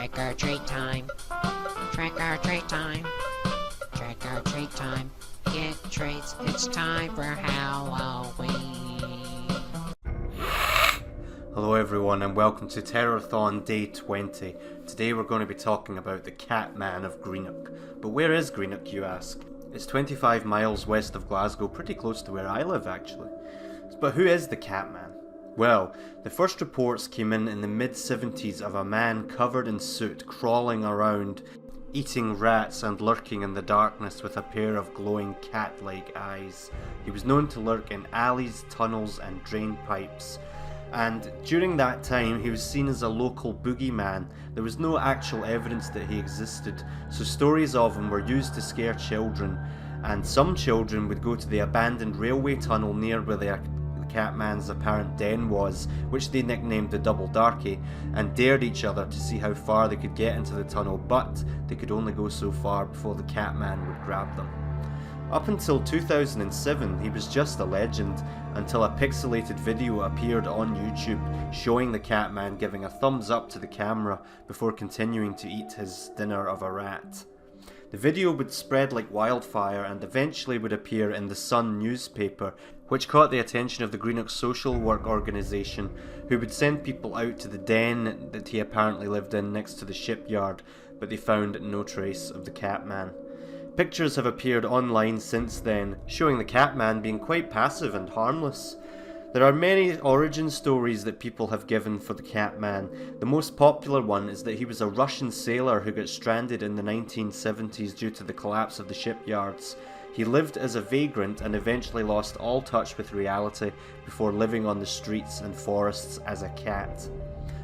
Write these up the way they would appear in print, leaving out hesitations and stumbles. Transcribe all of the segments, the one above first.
Trick or treat time. Trick or treat time. Trick or treat time. Get treats, it's time for Halloween. Hello everyone and welcome to Terrorthon Day 20. Today we're going to be talking about the Catman of Greenock. But where is Greenock, you ask? It's 25 miles west of Glasgow, pretty close to where I live actually. But who is the Catman? Well, the first reports came in the mid-70s of a man covered in soot crawling around, eating rats and lurking in the darkness with a pair of glowing cat-like eyes. He was known to lurk in alleys, tunnels and drain pipes. And during that time he was seen as a local boogeyman. There was no actual evidence that he existed, so stories of him were used to scare children, and some children would go to the abandoned railway tunnel near where the Catman's apparent den was, which they nicknamed the Double Darky, and dared each other to see how far they could get into the tunnel, but they could only go so far before the Catman would grab them. Up until 2007, he was just a legend, until a pixelated video appeared on YouTube showing the Catman giving a thumbs up to the camera before continuing to eat his dinner of a rat. The video would spread like wildfire and eventually would appear in the Sun newspaper, which caught the attention of the Greenock social work organisation, who would send people out to the den that he apparently lived in next to the shipyard, but they found no trace of the Catman. Pictures have appeared online since then, showing the Catman being quite passive and harmless. There are many origin stories that people have given for the Catman. The most popular one is that he was a Russian sailor who got stranded in the 1970s due to the collapse of the shipyards. He lived as a vagrant and eventually lost all touch with reality before living on the streets and forests as a cat.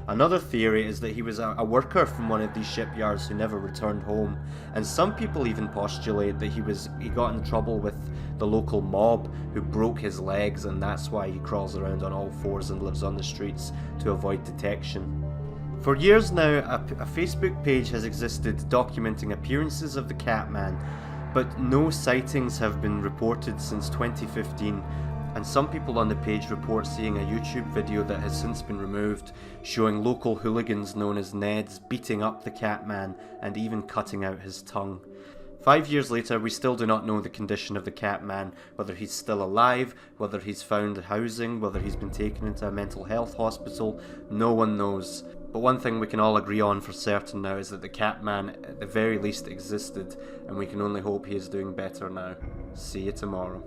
Another theory is that he was a worker from one of these shipyards who never returned home, and some people even postulate that he got in trouble with the local mob who broke his legs, and that's why he crawls around on all fours and lives on the streets to avoid detection. For years now, a Facebook page has existed documenting appearances of the Catman, but no sightings have been reported since 2015. And some people on the page report seeing a YouTube video that has since been removed, showing local hooligans known as Neds beating up the Catman and even cutting out his tongue. 5 years later, we still do not know the condition of the Catman, whether he's still alive, whether he's found housing, whether he's been taken into a mental health hospital. No one knows. But one thing we can all agree on for certain now is that the Catman at the very least existed, and we can only hope he is doing better now. See you tomorrow.